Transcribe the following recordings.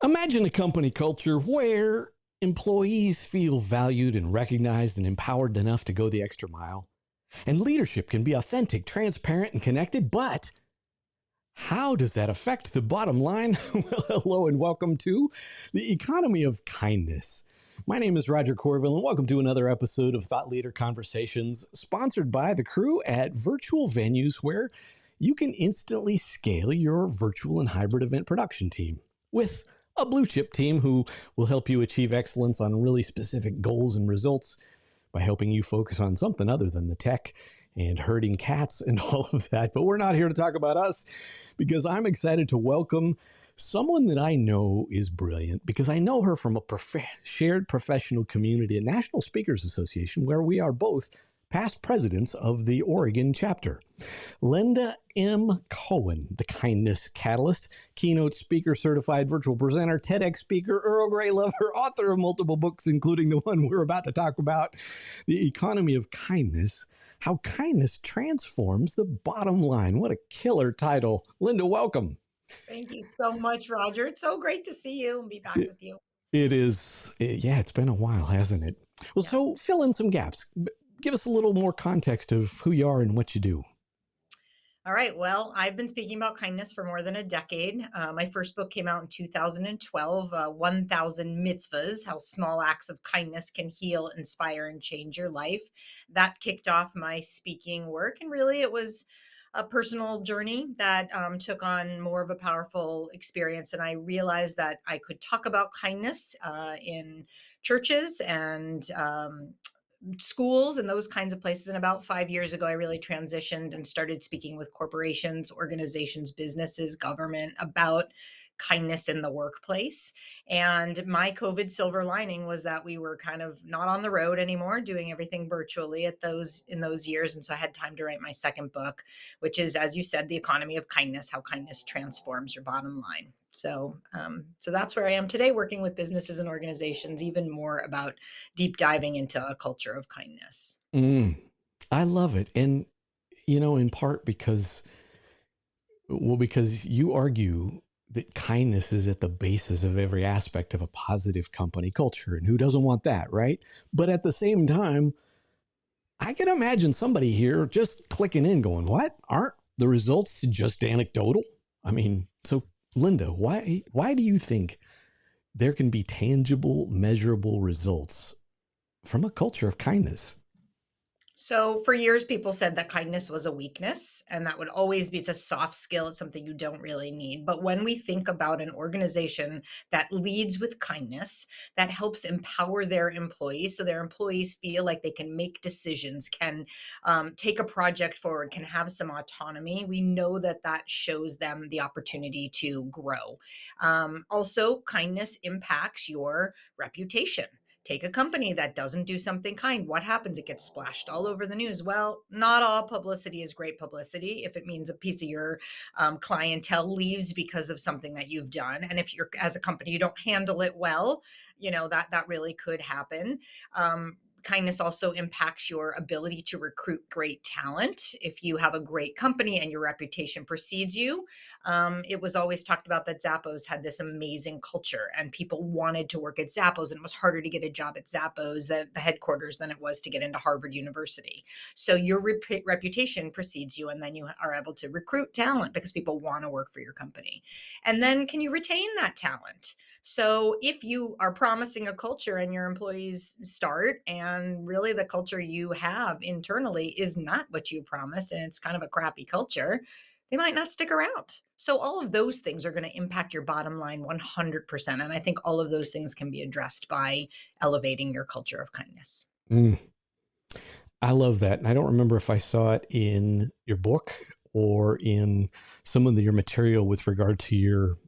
Imagine a company culture where employees feel valued and recognized and empowered enough to go the extra mile. And leadership can be authentic, transparent, and connected, but how does that affect the bottom line? Well, hello and welcome to the economy of kindness. My name is Roger Corville, and welcome to another episode of Thought Leader Conversations, sponsored by the crew at virtual venues where you can instantly scale your virtual and hybrid event production team with a blue chip team who will help you achieve excellence on really specific goals and results by helping you focus on something other than the tech and herding cats and all of that. But we're not here to talk about us, because I'm excited to welcome someone that I know is brilliant, because I know her from a shared professional community at National Speakers Association, where we are both past presidents of the Oregon chapter. Linda M. Cohen, the kindness catalyst, keynote speaker, certified virtual presenter, TEDx speaker, Earl Grey lover, author of multiple books, including the one we're about to talk about, The Economy of Kindness, How Kindness Transforms the Bottom Line. What a killer title. Linda, welcome. Thank you so much, Roger. It's so great to see you and be back with you. It is. Yeah, it's been a while, hasn't it? Well, So fill in some gaps. Give us a little more context of who you are and what you do. All right. Well, I've been speaking about kindness for more than a decade. My first book came out in 2012, 1,000 Mitzvahs, How Small Acts of Kindness Can Heal, Inspire, and Change Your Life. That kicked off my speaking work. And really, it was a personal journey that took on more of a powerful experience. And I realized that I could talk about kindness in churches and schools and those kinds of places. And about 5 years ago, I really transitioned and started speaking with corporations, organizations, businesses, government about kindness in the workplace. And my COVID silver lining was that we were kind of not on the road anymore, doing everything virtually in those years. And so I had time to write my second book, which is, as you said, The Economy of Kindness, How Kindness Transforms Your Bottom Line. So that's where I am today, working with businesses and organizations, even more about deep diving into a culture of kindness. I love it. And, in part because you argue that kindness is at the basis of every aspect of a positive company culture. And who doesn't want that, right? But at the same time, I can imagine somebody here just clicking in going, what? Aren't the results just anecdotal? I mean, so Linda, why do you think there can be tangible, measurable results from a culture of kindness? So for years, people said that kindness was a weakness, and that would always be, it's a soft skill. It's something you don't really need. But when we think about an organization that leads with kindness, that helps empower their employees, so their employees feel like they can make decisions, can take a project forward, can have some autonomy, we know that that shows them the opportunity to grow. Also, kindness impacts your reputation. Take a company that doesn't do something kind. What happens? It gets splashed all over the news. Well, not all publicity is great publicity. If it means a piece of your clientele leaves because of something that you've done, and if you're, as a company, you don't handle it well, that really could happen. Kindness also impacts your ability to recruit great talent. If you have a great company and your reputation precedes you, it was always talked about that Zappos had this amazing culture and people wanted to work at Zappos, and it was harder to get a job at Zappos, the headquarters, than it was to get into Harvard University. So your reputation precedes you, and then you are able to recruit talent because people want to work for your company. And then can you retain that talent? So if you are promising a culture and your employees start, and really the culture you have internally is not what you promised, and it's kind of a crappy culture, they might not stick around. So all of those things are going to impact your bottom line 100%. And I think all of those things can be addressed by elevating your culture of kindness. I love that. And I don't remember if I saw it in your book or in some of your material with regard to your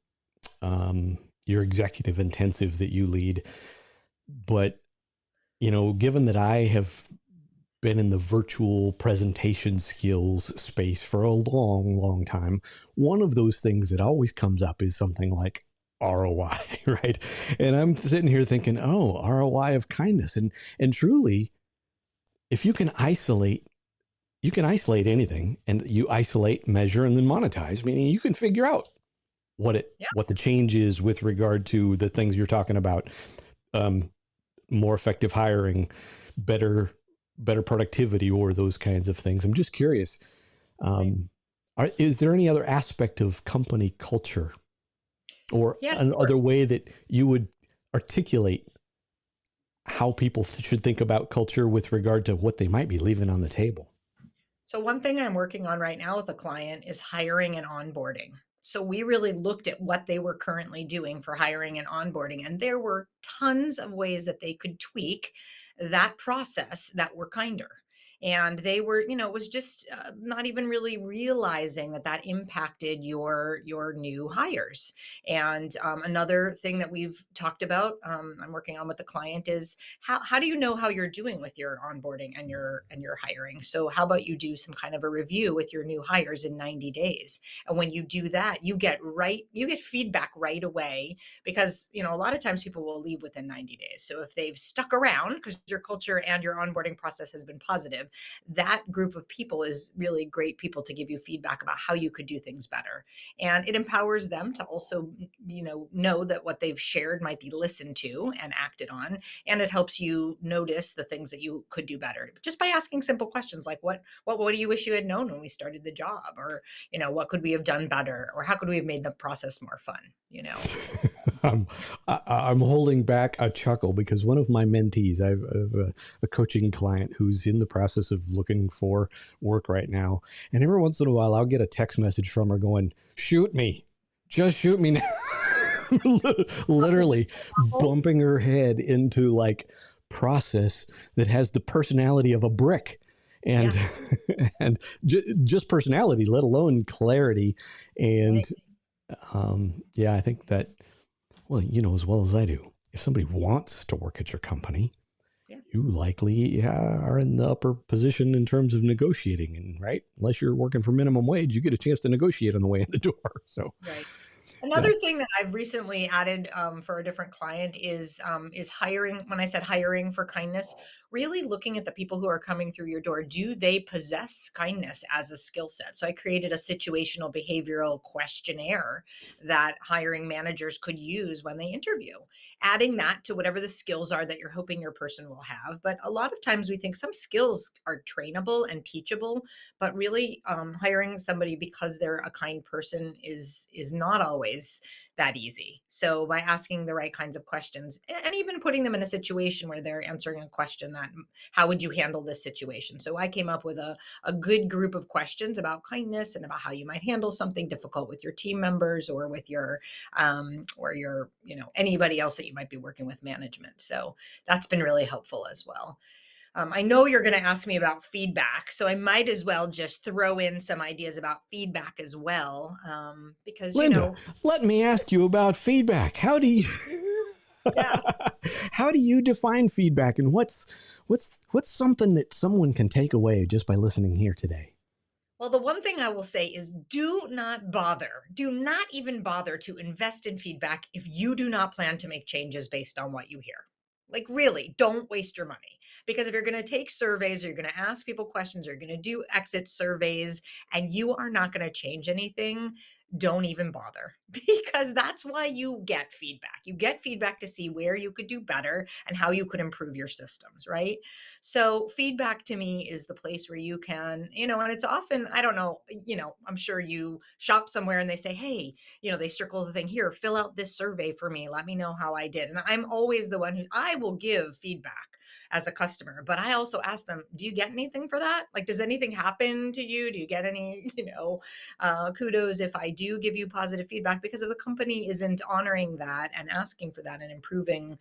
executive intensive that you lead. But, given that I have been in the virtual presentation skills space for a long, long time, one of those things that always comes up is something like ROI, right? And I'm sitting here thinking, oh, ROI of kindness. And truly, if you can isolate anything, and you isolate, measure, and then monetize, meaning you can figure out Yeah. what the change is with regard to the things you're talking about, um, more effective hiring, better productivity, or those kinds of things. I'm just curious. Right. Um, is there any other aspect of company culture or Yeah, sure. another way that you would articulate how people should think about culture with regard to what they might be leaving on the table? So one thing I'm working on right now with a client is hiring and onboarding. So we really looked at what they were currently doing for hiring and onboarding, and there were tons of ways that they could tweak that process that were kinder. And they were, it was just not even really realizing that that impacted your new hires. And another thing that we've talked about, I'm working on with the client is how do you know how you're doing with your onboarding and your hiring? So how about you do some kind of a review with your new hires in 90 days? And when you do that, you get feedback right away because, a lot of times people will leave within 90 days. So if they've stuck around because your culture and your onboarding process has been positive, that group of people is really great people to give you feedback about how you could do things better. And it empowers them to also, know that what they've shared might be listened to and acted on, and it helps you notice the things that you could do better just by asking simple questions like what do you wish you had known when we started the job, or what could we have done better, or how could we have made the process more fun. I'm, I'm holding back a chuckle because one of my mentees, I have a coaching client who's in the process of looking for work right now. And every once in a while, I'll get a text message from her going, shoot me, just shoot me now. Literally bumping her head into like process that has the personality of a brick. And Yeah. and just personality, let alone clarity. And Right. yeah, I think that, well, you know as well as I do, if somebody wants to work at your company, Yeah. you likely are in the upper position in terms of negotiating. And right, unless you're working for minimum wage, you get a chance to negotiate on the way in the door. So Right. Another that's thing that I've recently added for a different client is hiring. When I said hiring for kindness, really looking at the people who are coming through your door. Do they possess kindness as a skill set? So I created a situational behavioral questionnaire that hiring managers could use when they interview, adding that to whatever the skills are that you're hoping your person will have. But a lot of times we think some skills are trainable and teachable, but really hiring somebody because they're a kind person is not always that easy. So by asking the right kinds of questions and even putting them in a situation where they're answering a question that, how would you handle this situation? So I came up with a good group of questions about kindness and about how you might handle something difficult with your team members or with your anybody else that you might be working with management. So that's been really helpful as well. I know you're going to ask me about feedback, so I might as well just throw in some ideas about feedback as well, because Linda. Let me ask you about feedback. How do you yeah. how do you define feedback, and what's something that someone can take away just by listening here today? Well, the one thing I will say is do not even bother to invest in feedback if you do not plan to make changes based on what you hear. Like, really, don't waste your money. Because if you're going to take surveys, or you're going to ask people questions, or you're going to do exit surveys, and you are not going to change anything, don't even bother because that's why you get feedback. You get feedback to see where you could do better and how you could improve your systems, right? So feedback to me is the place where you can, and it's often, I don't know, I'm sure you shop somewhere and they say, hey, they circle the thing here, fill out this survey for me. Let me know how I did. And I'm always the one who I will give feedback as a customer, but I also ask them, do you get anything for that? Like, does anything happen to you? Do you get any, kudos if I do give you positive feedback? Because if the company isn't honoring that and asking for that and improving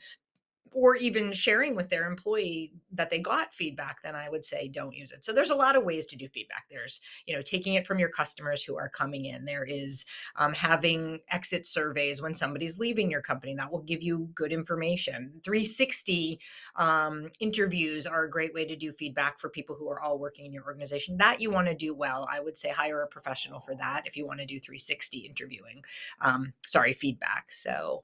or even sharing with their employee that they got feedback, then I would say don't use it. So there's a lot of ways to do feedback. There's, taking it from your customers who are coming in. There is having exit surveys when somebody's leaving your company. That will give you good information. 360 interviews are a great way to do feedback for people who are all working in your organization. That you want to do well. I would say hire a professional for that if you want to do 360 interviewing. Feedback. So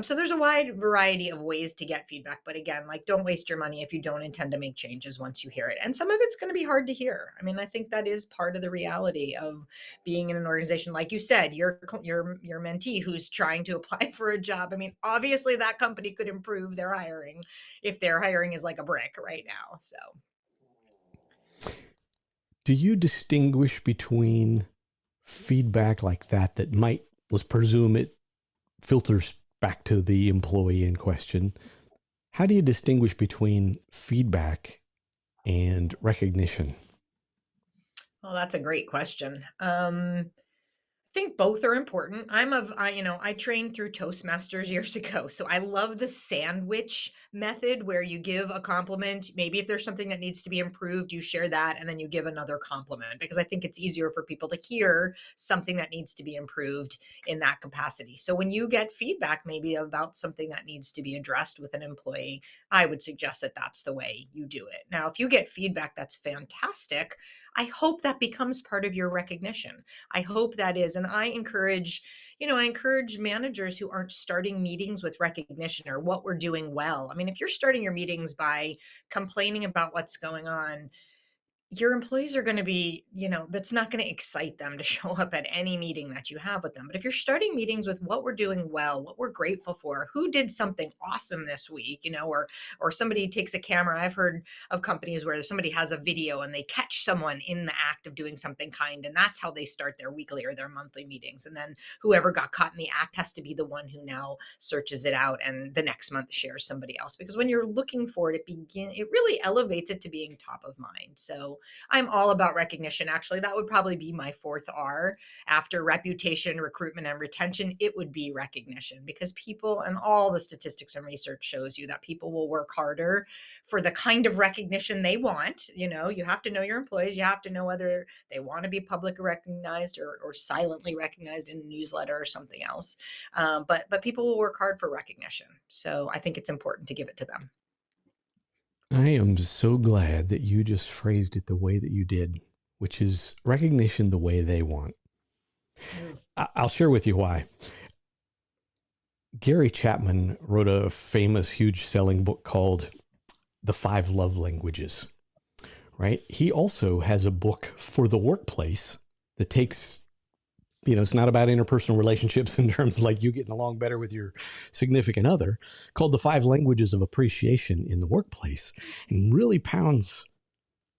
So there's a wide variety of ways to get feedback, but again, like don't waste your money if you don't intend to make changes once you hear it. And some of it's going to be hard to hear. I mean, I think that is part of the reality of being in an organization. Like you said, your mentee who's trying to apply for a job. I mean, obviously that company could improve their hiring if their hiring is like a brick right now. So Do you distinguish between feedback like that that might, let's presume it filters back to the employee in question? How do you distinguish between feedback and recognition? well, that's a great question. Think both are important. I trained through Toastmasters years ago. So I love the sandwich method where you give a compliment. Maybe if there's something that needs to be improved, you share that and then you give another compliment because I think it's easier for people to hear something that needs to be improved in that capacity. So when you get feedback maybe about something that needs to be addressed with an employee, I would suggest that that's the way you do it. Now, if you get feedback that's fantastic, I hope that becomes part of your recognition. I hope that is. And I encourage managers who aren't starting meetings with recognition or what we're doing well. I mean, if you're starting your meetings by complaining about what's going on, your employees are going to be, that's not going to excite them to show up at any meeting that you have with them. But if you're starting meetings with what we're doing well, what we're grateful for, who did something awesome this week, or somebody takes a camera. I've heard of companies where somebody has a video and they catch someone in the act of doing something kind, and that's how they start their weekly or their monthly meetings. And then whoever got caught in the act has to be the one who now searches it out and the next month shares somebody else. Because when you're looking for it, it really elevates it to being top of mind. So I'm all about recognition. Actually, that would probably be my fourth R after reputation, recruitment, and retention. It would be recognition because people and all the statistics and research shows you that people will work harder for the kind of recognition they want. You have to know your employees. You have to know whether they want to be publicly recognized or silently recognized in a newsletter or something else. But people will work hard for recognition. So I think it's important to give it to them. I am so glad that you just phrased it the way that you did, which is recognition the way they want. Mm. I'll share with you why. Gary Chapman wrote a famous, huge selling book called The 5 Love Languages, right? He also has a book for the workplace that takes, it's not about interpersonal relationships in terms of like you getting along better with your significant other, called The 5 Languages of Appreciation in the Workplace, and really pounds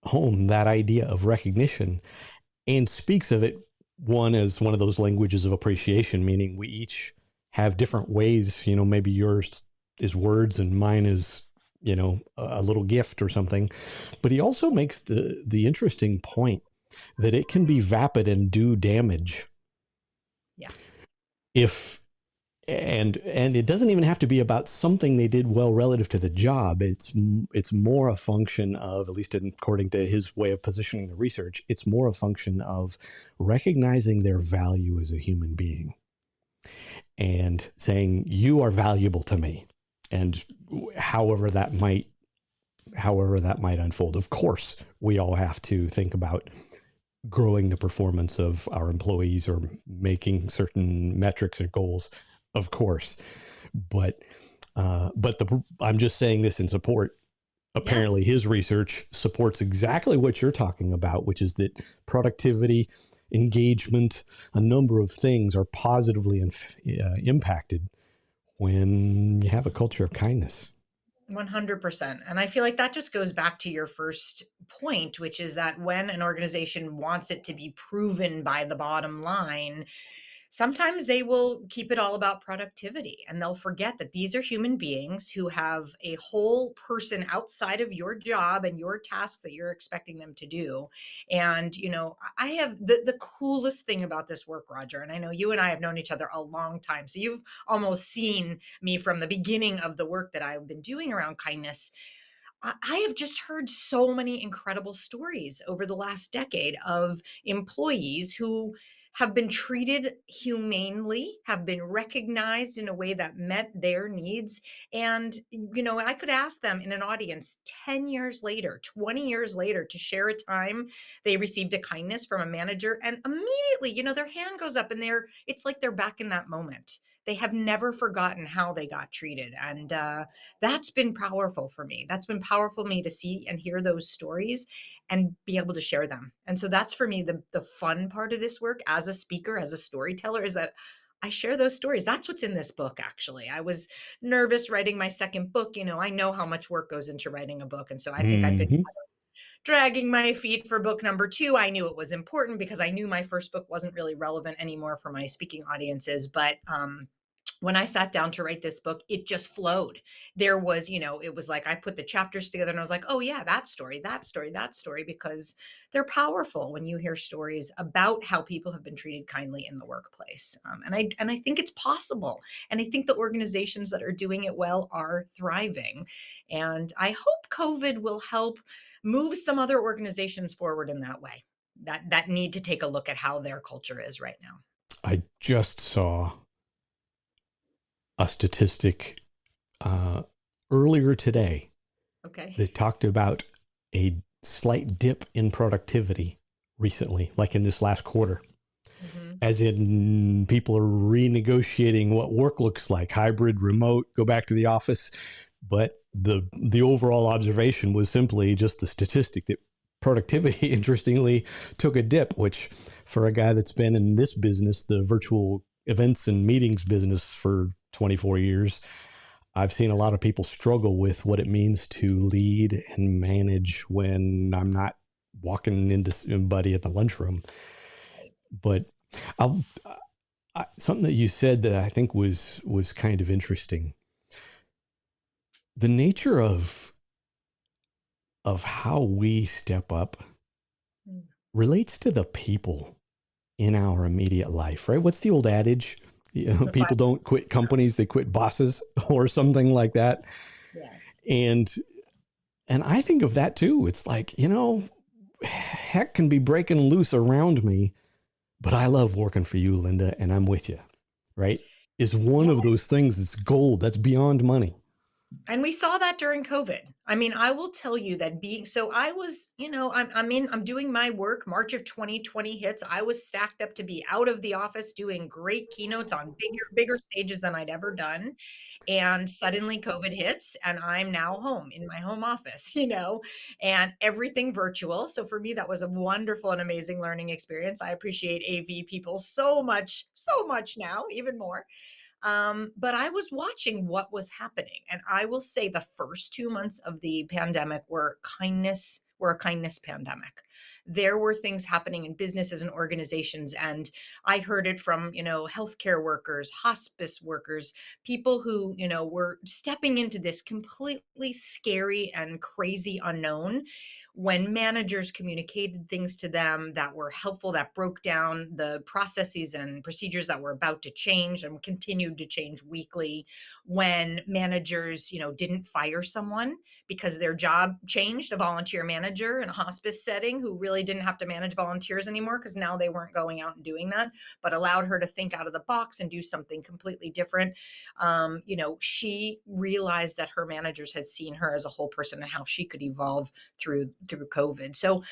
home that idea of recognition and speaks of it, one, as one of those languages of appreciation, meaning we each have different ways, maybe yours is words and mine is, a little gift or something. But he also makes the interesting point that it can be vapid and do damage. Yeah. If and it doesn't even have to be about something they did well relative to the job. It's more a function of, at least according to his way of positioning the research, it's more a function of recognizing their value as a human being and saying, you are valuable to me. And however that might unfold. Of course, we all have to think about growing the performance of our employees or making certain metrics or goals, of course. But I'm just saying this in support. Apparently, his research supports exactly what you're talking about, which is that productivity, engagement, a number of things are positively impacted when you have a culture of kindness. 100%. And I feel like that just goes back to your first point, which is that when an organization wants it to be proven by the bottom line, sometimes they will keep it all about productivity and they'll forget that these are human beings who have a whole person outside of your job and your tasks that you're expecting them to do. And, I have the coolest thing about this work, Roger, and I know you and I have known each other a long time. So you've almost seen me from the beginning of the work that I've been doing around kindness. I have just heard so many incredible stories over the last decade of employees who have been treated humanely, have been recognized in a way that met their needs. And, I could ask them in an audience 10 years later, 20 years later to share a time they received a kindness from a manager. And immediately, their hand goes up and it's like they're back in that moment. they have never forgotten how they got treated. And that's been powerful for me. That's been powerful for me to see and hear those stories and be able to share them. And so that's for me the fun part of this work as a speaker, as a storyteller, is that I share those stories. That's what's in this book, actually. I was nervous writing my second book. I know how much work goes into writing a book. And so I think I've been Hmm. dragging my feet for book number 2. I knew it was important because I knew my first book wasn't really relevant anymore for my speaking audiences. But when I sat down to write this book, it just flowed. There was, it was like I put the chapters together and I was like, oh, yeah, that story, that story, that story, because they're powerful when you hear stories about how people have been treated kindly in the workplace. And I think it's possible. And I think the organizations that are doing it well are thriving. And I hope COVID will help move some other organizations forward in that way that need to take a look at how their culture is right now. I just saw a statistic uh, earlier today Okay. that talked about a slight dip in productivity recently, like in this last quarter, Hmm. as in people are renegotiating what work looks like, hybrid, remote, go back to the office. But the overall observation was simply just the statistic that productivity, interestingly, took a dip, which for a guy that's been in this business, the virtual events and meetings business, for 24 years, I've seen a lot of people struggle with what it means to lead and manage when I'm not walking into somebody at the lunchroom. But I'll, something that you said that I think was kind of interesting. The nature of how we step up Mm. relates to the people in our immediate life, right? What's the old adage? The five, People don't quit companies, they quit bosses, or something like that. yeah. And I think of that too. It's like, heck can be breaking loose around me, but I love working for you, Linda, and I'm with you, right? Is one Yeah. of those things that's gold, that's beyond money. And we saw that during COVID. I mean, I will tell you that so I was, I'm doing my work. March of 2020 hits. I was stacked up to be out of the office doing great keynotes on bigger stages than I'd ever done. And suddenly COVID hits and I'm now home in my home office, and everything virtual. So for me, that was a wonderful and amazing learning experience. I appreciate AV people so much now, even more. But I was watching what was happening. And I will say the first 2 months of the pandemic were a kindness pandemic. There were things happening in businesses and organizations. And I heard it from, healthcare workers, hospice workers, people who, were stepping into this completely scary and crazy unknown when managers communicated things to them that were helpful, that broke down the processes and procedures that were about to change and continued to change weekly, when managers, didn't fire someone because their job changed, a volunteer manager in a hospice setting who really didn't have to manage volunteers anymore because now they weren't going out and doing that, but allowed her to think out of the box and do something completely different. She realized that her managers had seen her as a whole person and how she could evolve through COVID. So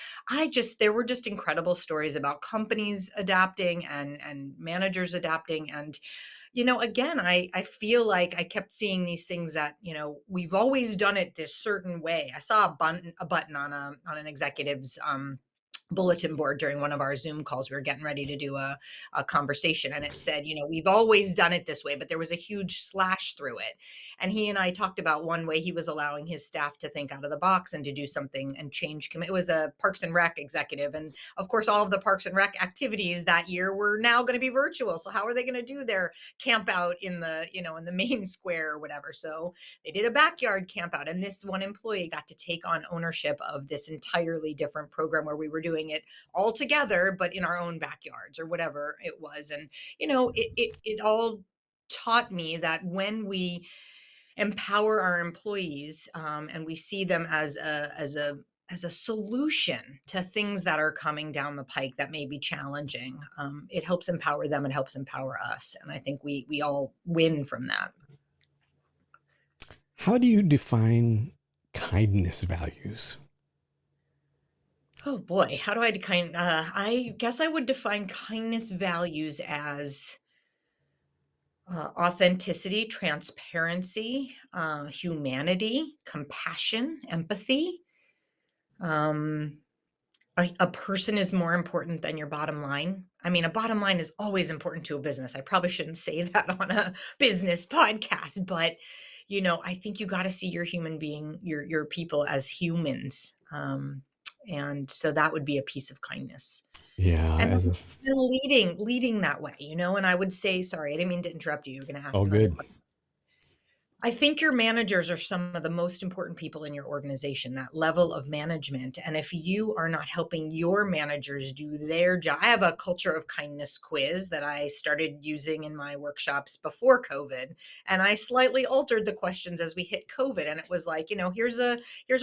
there were just incredible stories about companies adapting and managers adapting. And again, I feel like I kept seeing these things that, we've always done it this certain way. I saw a button on an executive's bulletin board during one of our Zoom calls. We were getting ready to do a conversation, and it said, we've always done it this way, but there was a huge slash through it. And he and I talked about one way he was allowing his staff to think out of the box and to do something and change. It was a Parks and Rec executive. And of course, all of the Parks and Rec activities that year were now going to be virtual. So how are they going to do their camp out in in the main square or whatever? So they did a backyard camp out. And this one employee got to take on ownership of this entirely different program where we were doing it all together, but in our own backyards or whatever it was. And, it all taught me that when we empower our employees, and we see them as a solution to things that are coming down the pike that may be challenging, it helps empower them and helps empower us. And I think we all win from that. How do you define kindness values? Oh boy, how do I I guess I would define kindness values as Authenticity, transparency, humanity, compassion, empathy. Um, a person is more important than your bottom line. I mean, a bottom line is always important to a business. I probably shouldn't say that on a business podcast, but I think you got to see your human being, your people as humans. And so that would be a piece of kindness. Yeah, And as a then leading that way, and I would say, sorry, I didn't mean to interrupt you. You're going to ask oh, another good. question. I think your managers are some of the most important people in your organization, that level of management. And if you are not helping your managers do their job, I have a culture of kindness quiz that I started using in my workshops before COVID. And I slightly altered the questions as we hit COVID. And it was like, here's a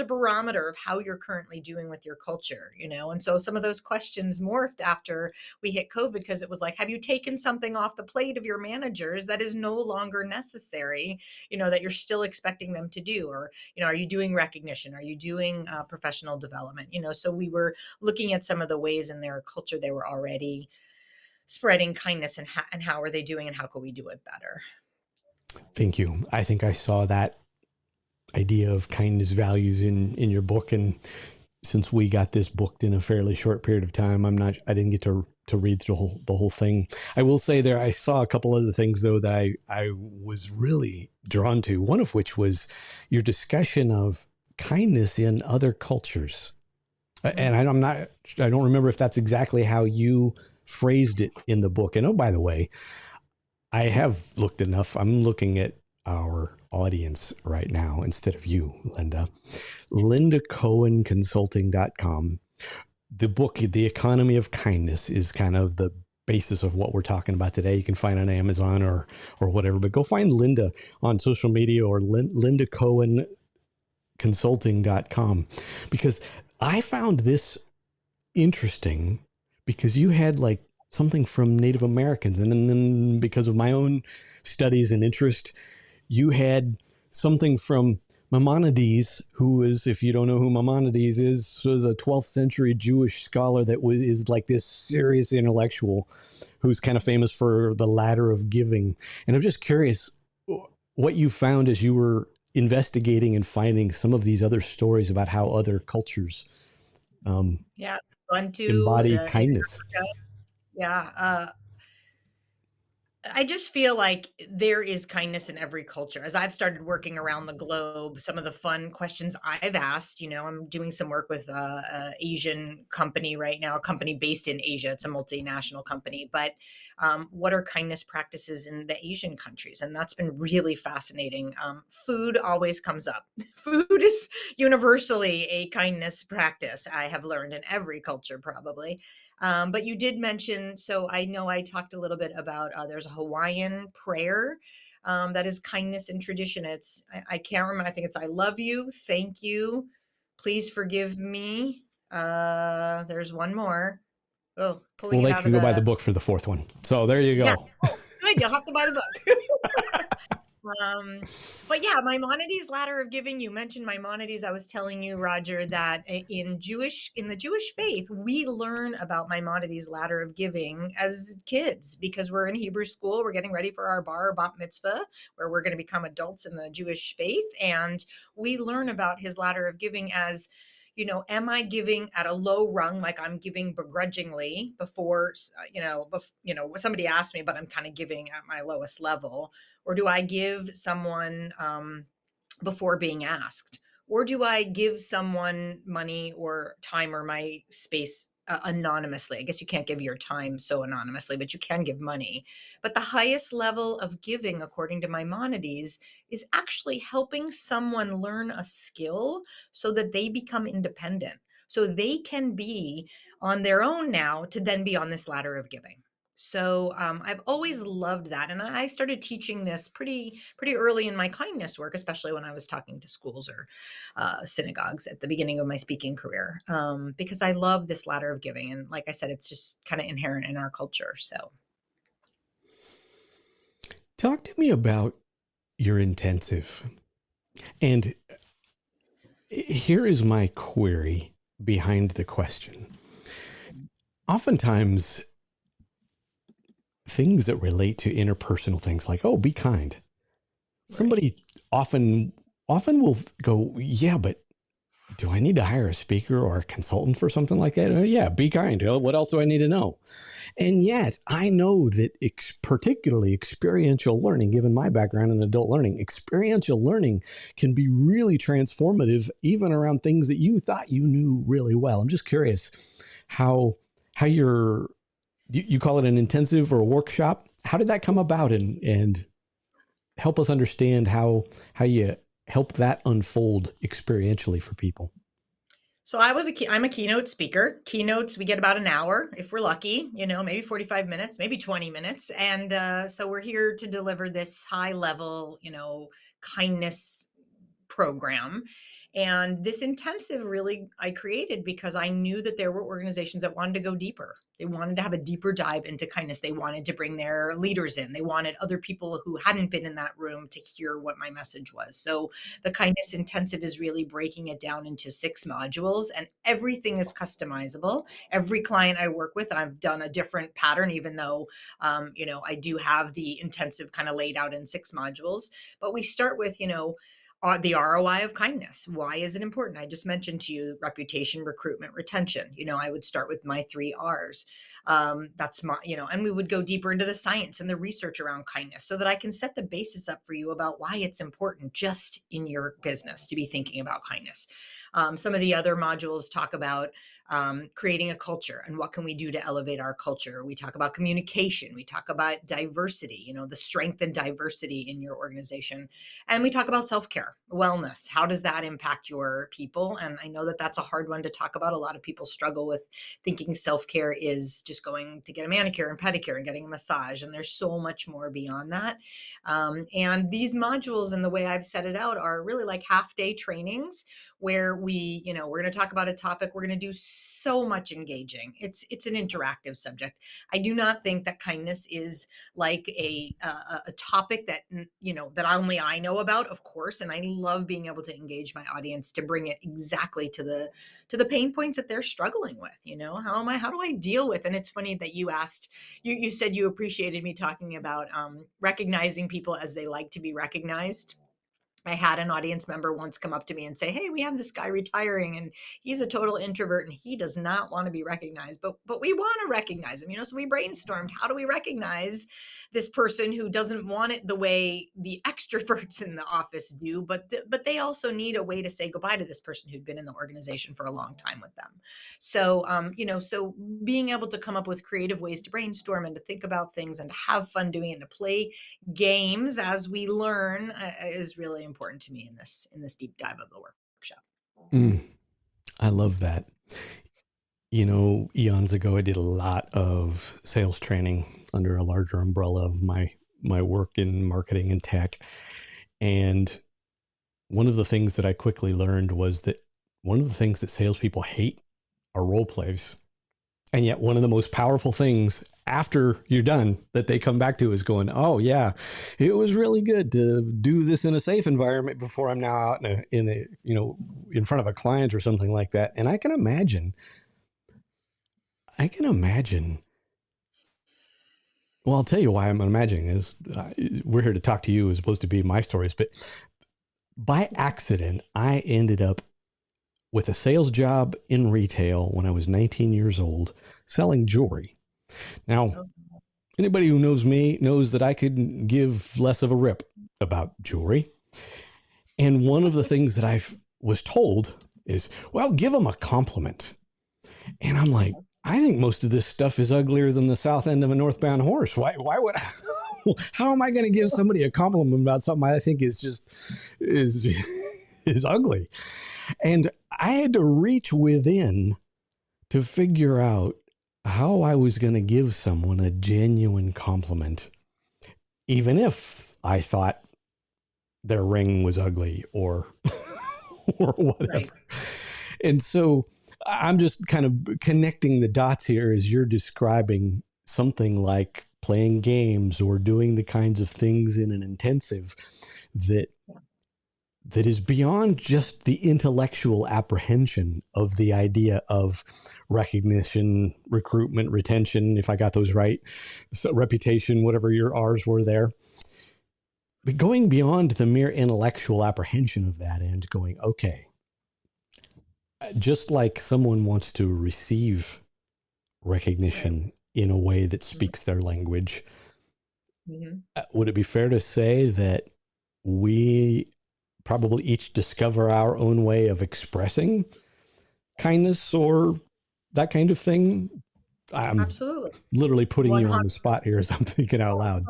barometer of how you're currently doing with your culture. And so some of those questions morphed after we hit COVID because it was like, have you taken something off the plate of your managers that is no longer necessary? That you're still expecting them to do, or are you doing recognition, are you doing professional development? So we were looking at some of the ways in their culture they were already spreading kindness, and how are they doing, and how could we do it better. Thank you. I think I saw that idea of kindness values in your book, and since we got this booked in a fairly short period of time, I didn't get to read through the whole thing. I will say there, I saw a couple other things though that I was really drawn to. One of which was your discussion of kindness in other cultures. And I don't remember if that's exactly how you phrased it in the book. And oh, by the way, I have looked enough. I'm looking at our audience right now instead of you, Linda. LindaCohenConsulting.com. The book, The Economy of Kindness, is kind of the basis of what we're talking about today. You can find on Amazon or whatever, but go find Linda on social media, or LindaCohenConsulting.com, because I found this interesting because you had like something from Native Americans. And then because of my own studies and interest, you had something from Maimonides, who is, if you don't know who Maimonides is, was a 12th century Jewish scholar that is like this serious intellectual who's kind of famous for the ladder of giving. And I'm just curious what you found as you were investigating and finding some of these other stories about how other cultures Yeah, Bantu, embody in kindness. Africa. Yeah, I just feel like there is kindness in every culture. As I've started working around the globe, some of the fun questions I've asked, I'm doing some work with a Asian company right now, a company based in Asia. It's a multinational company, but what are kindness practices in the Asian countries? And that's been really fascinating. Food always comes up. Food is universally a kindness practice, I have learned, in every culture probably. But you did mention, so I know I talked a little bit about there's a Hawaiian prayer that is kindness in tradition. I can't remember. I think it's I love you, thank you, please forgive me. There's one more. Oh, pulling We'll it let out of you go buy the the book for the fourth one. So there you yeah. go. Oh, good. You'll have to buy the book. Um, but yeah, Maimonides' ladder of giving. You mentioned Maimonides. I was telling you, Roger, that in the Jewish faith, we learn about Maimonides' ladder of giving as kids because we're in Hebrew school. We're getting ready for our bar bat mitzvah, where we're going to become adults in the Jewish faith, and we learn about his ladder of giving as, am I giving at a low rung, like I'm giving begrudgingly before, somebody asked me, but I'm kind of giving at my lowest level, or do I give someone before being asked? Or do I give someone money or time or my space anonymously? I guess you can't give your time so anonymously, but you can give money. But the highest level of giving, according to Maimonides, is actually helping someone learn a skill so that they become independent, so they can be on their own now to then be on this ladder of giving. So I've always loved that, and I started teaching this pretty early in my kindness work, especially when I was talking to schools or synagogues at the beginning of my speaking career, because I love this ladder of giving, and like I said, it's just kind of inherent in our culture. So Talk to me about your intensive. And here is my query behind the question. Oftentimes, things that relate to interpersonal things like, oh, be kind. Right. Somebody often will go, yeah, but do I need to hire a speaker or a consultant for something like that? Oh, yeah, be kind. Oh, what else do I need to know? And yet I know that particularly experiential learning, given my background in adult learning, experiential learning can be really transformative, even around things that you thought you knew really well. I'm just curious how you call it an intensive or a workshop. How did that come about, and help us understand how you help that unfold experientially for people? So I'm a keynote speaker. Keynotes, we get about an hour if we're lucky, maybe 45 minutes, maybe 20 minutes. And so we're here to deliver this high level, kindness program. And this intensive really I created because I knew that there were organizations that wanted to go deeper. They wanted to have a deeper dive into kindness. They wanted to bring their leaders in. They wanted other people who hadn't been in that room to hear what my message was. So the kindness intensive is really breaking it down into 6 modules, and everything is customizable. Every client I work with, I've done a different pattern, even though I do have the intensive kind of laid out in 6 modules. But we start with, the ROI of kindness. Why is it important? I just mentioned to you reputation, recruitment, retention. I would start with my 3 R's. That's my, and we would go deeper into the science and the research around kindness so that I can set the basis up for you about why it's important just in your business to be thinking about kindness. Some of the other modules talk about creating a culture and what can we do to elevate our culture. We talk about communication. We talk about diversity, the strength and diversity in your organization. And we talk about self-care, wellness. How does that impact your people? And I know that that's a hard one to talk about. A lot of people struggle with thinking self-care is just going to get a manicure and pedicure and getting a massage. And there's so much more beyond that. And these modules and the way I've set it out are really like half-day trainings where we're going to talk about a topic. We're going to do so much engaging. It's an interactive subject. I do not think that kindness is like a topic that that only I know about, of course. And I love being able to engage my audience to bring it exactly to the pain points that they're struggling with. How do I deal with? And it's funny that you asked. You said you appreciated me talking about recognizing people as they like to be recognized. I had an audience member once come up to me and say, "Hey, we have this guy retiring and he's a total introvert and he does not want to be recognized, but we want to recognize him." So we brainstormed, how do we recognize this person who doesn't want it the way the extroverts in the office do, but they also need a way to say goodbye to this person who'd been in the organization for a long time with them. So so being able to come up with creative ways to brainstorm and to think about things and to have fun doing it and to play games as we learn is really important to me in this deep dive of the workshop. Mm, I love that. Eons ago, I did a lot of sales training under a larger umbrella of my work in marketing and tech. And one of the things that I quickly learned was that one of the things that salespeople hate are role plays. And yet one of the most powerful things after you're done that they come back to is going, oh yeah, it was really good to do this in a safe environment before I'm now out in front of a client or something like that. And I can imagine, well, I'll tell you why I'm imagining this. We're here to talk to you as opposed to be my stories, but by accident, I ended up with a sales job in retail when I was 19 years old, selling jewelry. Now, Oh, anybody who knows me knows that I could give less of a rip about jewelry. And one of the things that I was told is, well, give them a compliment. And I'm like, I think most of this stuff is uglier than the south end of a northbound horse. Why would I? How am I going to give somebody a compliment about something I think is is ugly? And I had to reach within to figure out how I was going to give someone a genuine compliment, even if I thought their ring was ugly or or whatever. right. And so I'm just kind of connecting the dots here as you're describing something like playing games or doing the kinds of things in an intensive that that is beyond just the intellectual apprehension of the idea of recognition, recruitment, retention, if I got those right, so reputation, whatever your R's were there. But going beyond the mere intellectual apprehension of that and going, okay, just like someone wants to receive Right. recognition in a way that speaks their language, Mhm. would it be fair to say that we probably each discover our own way of expressing kindness or that kind of thing? I'm Absolutely. literally putting you on the 100. spot here as I'm thinking out loud.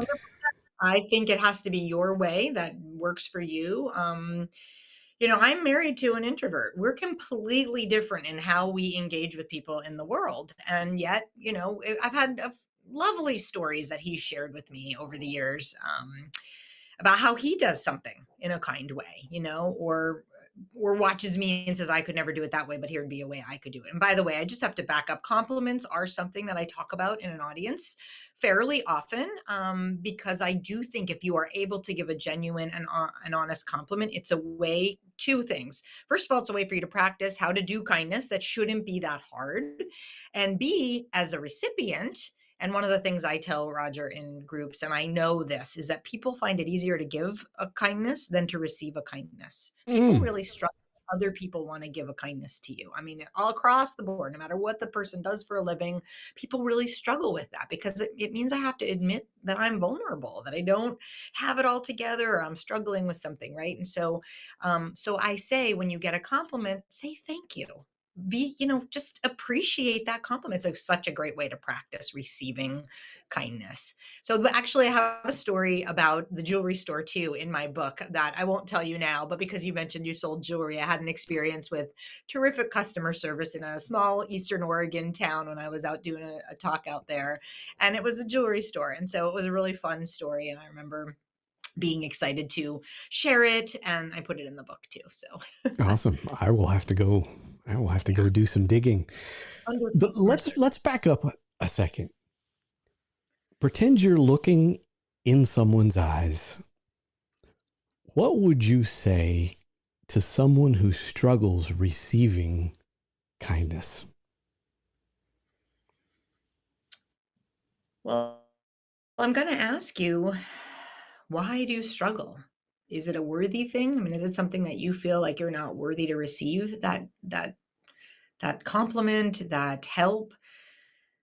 I think it has to be your way that works for you. I'm married to an introvert. We're completely different in how we engage with people in the world. And yet, I've had lovely stories that he's shared with me over the years. About how he does something in a kind way, or watches me and says I could never do it that way, but here'd be a way I could do it. And by the way, I just have to back up. Compliments are something that I talk about in an audience fairly often, because I do think if you are able to give a genuine and an honest compliment, it's a way. Two things. First of all, it's a way for you to practice how to do kindness that shouldn't be that hard, and B, as a recipient, and one of the things I tell Roger in groups, and I know this, is that people find it easier to give a kindness than to receive a kindness. People Mm. really struggle. Other people want to give a kindness to you. I mean, all across the board, no matter what the person does for a living, people really struggle with that because it means I have to admit that I'm vulnerable, that I don't have it all together, or I'm struggling with something, right? And so I say, when you get a compliment, say thank you. Just appreciate that compliment. It's such a great way to practice receiving kindness. So actually, I have a story about the jewelry store too in my book that I won't tell you now, but because you mentioned you sold jewelry, I had an experience with terrific customer service in a small Eastern Oregon town when I was out doing a talk out there. And it was a jewelry store. And so it was a really fun story. And I remember being excited to share it, and I put it in the book too. So Awesome. I will have to go. I will have to yeah, go do some digging. under But customer let's service. let's back up a second. Pretend you're looking in someone's eyes. What would you say to someone who struggles receiving kindness? Well, I'm going to ask you, why do you struggle? Is it a worthy thing? I mean, is it something that you feel like you're not worthy to receive that compliment, that help?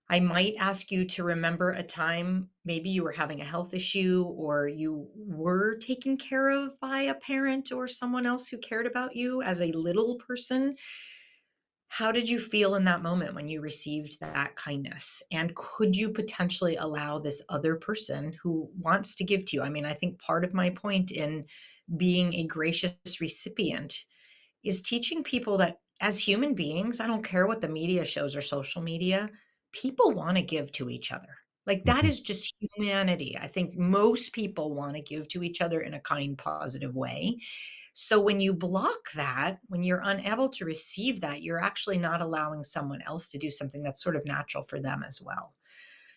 I might ask you to remember a time maybe you were having a health issue, or you were taken care of by a parent or someone else who cared about you as a little person. How did you feel in that moment when you received that kindness? And could you potentially allow this other person who wants to give to you? I mean, I think part of my point in being a gracious recipient is teaching people that as human beings, I don't care what the media shows or social media, people want to give to each other. Like, that Mhm. is just humanity. I think most people want to give to each other in a kind, positive way. So when you block that, when you're unable to receive that, you're actually not allowing someone else to do something that's sort of natural for them as well.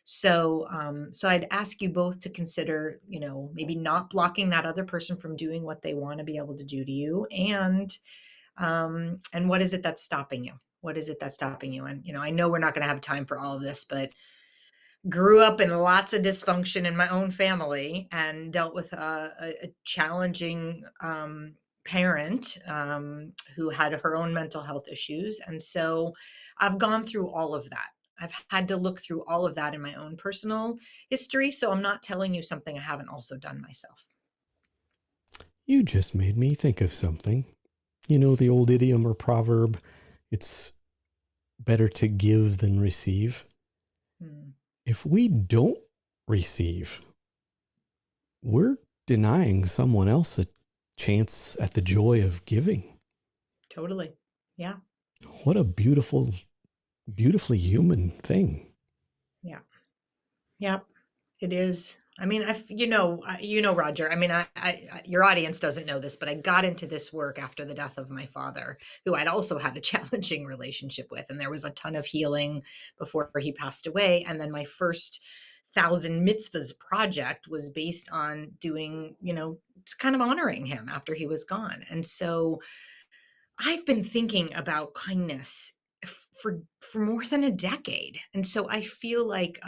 So I'd ask you both to consider, maybe not blocking that other person from doing what they want to be able to do to you, and what is it that's stopping you? What is it that's stopping you? And I know we're not going to have time for all of this, but grew up in lots of dysfunction in my own family and dealt with a challenging parent who had her own mental health issues. And so I've gone through all of that. I've had to look through all of that in my own personal history. So I'm not telling you something I haven't also done myself. You just made me think of something. You know the old idiom or proverb, it's better to give than receive. Hmm. If we don't receive, we're denying someone else a chance at the joy of giving. Totally. Yeah. What a beautifully human thing. Yeah. Yeah. It is. I mean, Roger. I mean, your audience doesn't know this, but I got into this work after the death of my father, who I'd also had a challenging relationship with, and there was a ton of healing before he passed away. And then my first thousand mitzvahs project was based on doing, kind of honoring him after he was gone. And so I've been thinking about kindness for more than a decade, and so I feel like,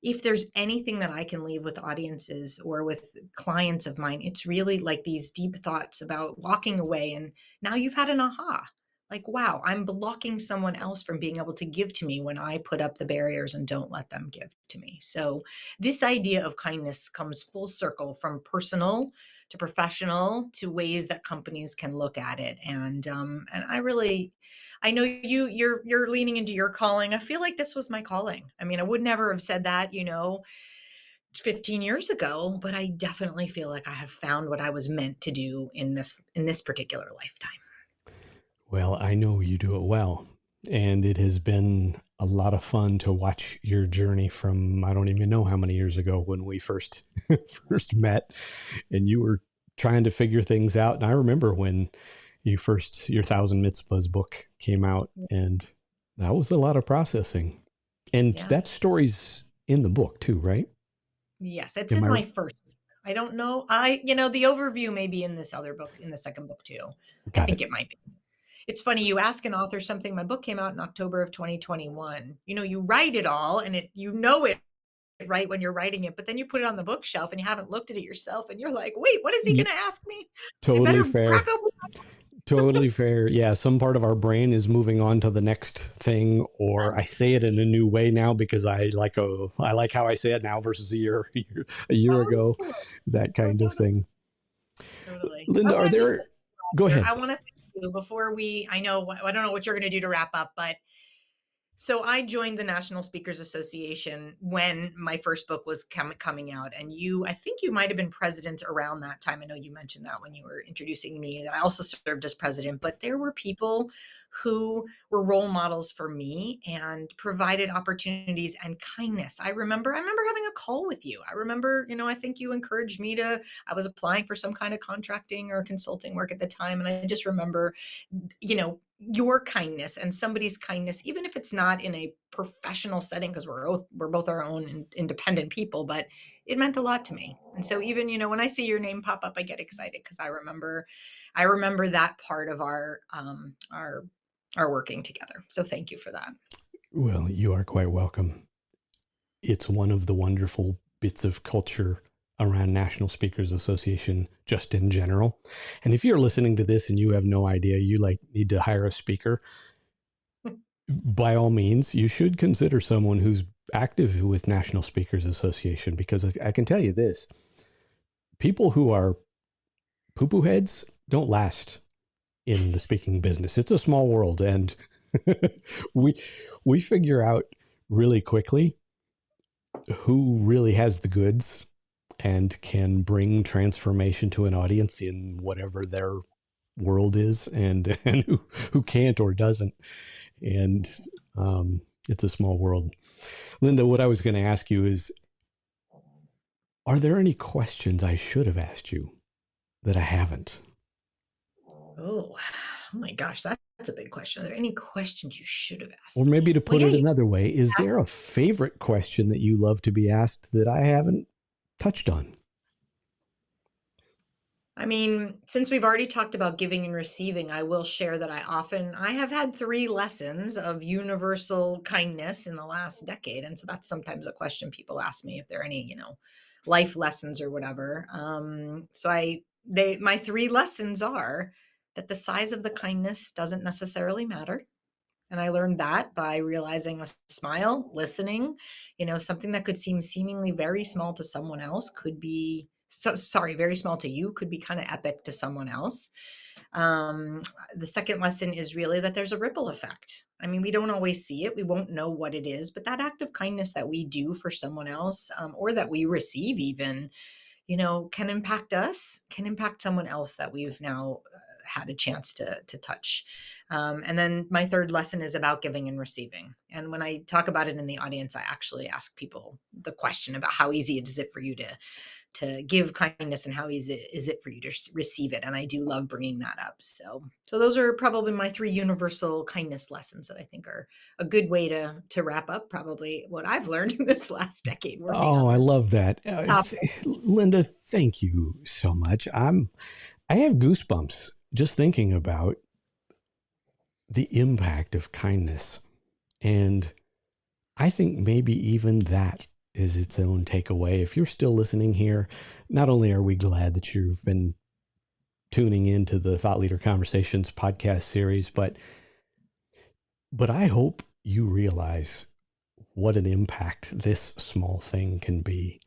if there's anything that I can leave with audiences or with clients of mine, it's really like these deep thoughts about walking away and now you've had an aha. Like, wow, I'm blocking someone else from being able to give to me when I put up the barriers and don't let them give to me. So, this idea of kindness comes full circle from personal to professional to ways that companies can look at it. And I know you're leaning into your calling. I feel like this was my calling. I mean, I would never have said that, 15 years ago, but I definitely feel like I have found what I was meant to do in this particular lifetime. Well, I know you do it well. And it has been a lot of fun to watch your journey from I don't even know how many years ago when we first first met and you were trying to figure things out. And I remember when your Thousand Mitzvahs book came out, and that was a lot of processing. And Yeah. that story's in the book too, right? Yes, it's Am in I my first book. I don't know. The overview may be in this other book, in the second book too. I got think it? it might be. It's funny, you ask an author something. My book came out in October of 2021. You write it all and it right when you're writing it, but then you put it on the bookshelf and you haven't looked at it yourself and you're like, "Wait, what is he Y- going to ask me? I Totally better fair. crack open." Totally fair. Yeah, some part of our brain is moving on to the next thing, or I say it in a new way now because I like how I say it now versus a year ago, Totally. that Oh, kind of totally. thing. Totally. I Linda, are want to just there? Go I ahead. want to thank you before I don't know what you're going to do to wrap up, but so I joined the National Speakers Association when my first book was coming out, and I think you might have been president around that time. I know you mentioned that when you were introducing me, that I also served as president, but there were people who were role models for me and provided opportunities and kindness. I remember having a call with you. I remember, I think you encouraged me I was applying for some kind of contracting or consulting work at the time, and I just remember, your kindness and somebody's kindness, even if it's not in a professional setting, because we're both our own independent people, but it meant a lot to me. And so even, when I see your name pop up, I get excited because I remember that part of our working together. So thank you for that. Well, you are quite welcome. It's one of the wonderful bits of culture around National Speakers Association just in general. And if you're listening to this and you have no idea you need to hire a speaker, by all means, you should consider someone who's active with National Speakers Association, because I can tell you this, people who are poo-poo heads don't last in the speaking business. It's a small world, and we we figure out really quickly who really has the goods and can bring transformation to an audience in whatever their world is, and who can't or doesn't. And it's a small world. Linda, what I was going to ask you is, are there any questions I should have asked you that I haven't? Oh, oh my gosh, that's a big question. Are there any questions you should have Or asked me? maybe to Well, put yeah, it you another way, is asked. there a favorite question that you love to be asked that I haven't touched on? I mean, since we've already talked about giving and receiving, I will share that I have had 3 lessons of universal kindness in the last decade, and so that's sometimes a question people ask me if there are any, life lessons or whatever. So I they my 3 lessons are that the size of the kindness doesn't necessarily matter. And I learned that by realizing a smile, listening, something that could seem seemingly very small to someone else could be sorry, very small to you could be kind of epic to someone else. Um, the second lesson is really that there's a ripple effect. I mean, we don't always see it, we won't know what it is, but that act of kindness that we do for someone else, or that we receive even, can impact us, can impact someone else that we've now had a chance to touch. And then my third lesson is about giving and receiving. And when I talk about it in the audience, I actually ask people the question about how easy is it for you to give kindness and how easy is it for you to receive it. And I do love bringing that up. So those are probably my 3 universal kindness lessons that I think are a good way to wrap up probably what I've learned in this last decade working Oh, on I this love that. topic. Linda, thank you so much. I have goosebumps just thinking about the impact of kindness. And I think maybe even that is its own takeaway. If you're still listening here, not only are we glad that you've been tuning into the Thought Leader Conversations podcast series, but I hope you realize what an impact this small thing can be.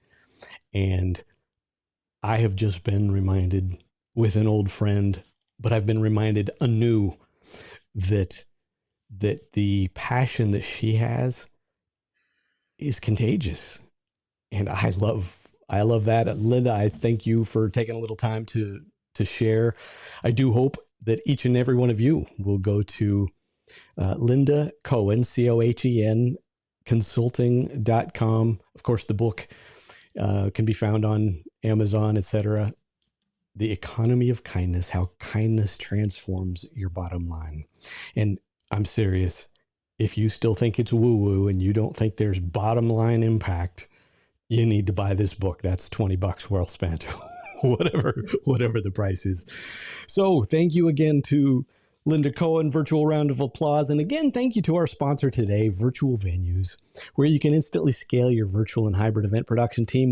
And I have just been reminded with an old friend, but I've been reminded anew that the passion that she has is contagious. And I love that. Linda, I thank you for taking a little time to share. I do hope that each and every one of you will go to Linda Cohen, Cohen, consulting.com. Of course, the book can be found on Amazon, etc. The Economy of Kindness, How Kindness Transforms Your Bottom Line. And I'm serious. If you still think it's woo-woo and you don't think there's bottom line impact, you need to buy this book. That's $20 well spent, whatever the price is. So thank you again to Linda Cohen, virtual round of applause. And again, thank you to our sponsor today, Virtual Venues, where you can instantly scale your virtual and hybrid event production team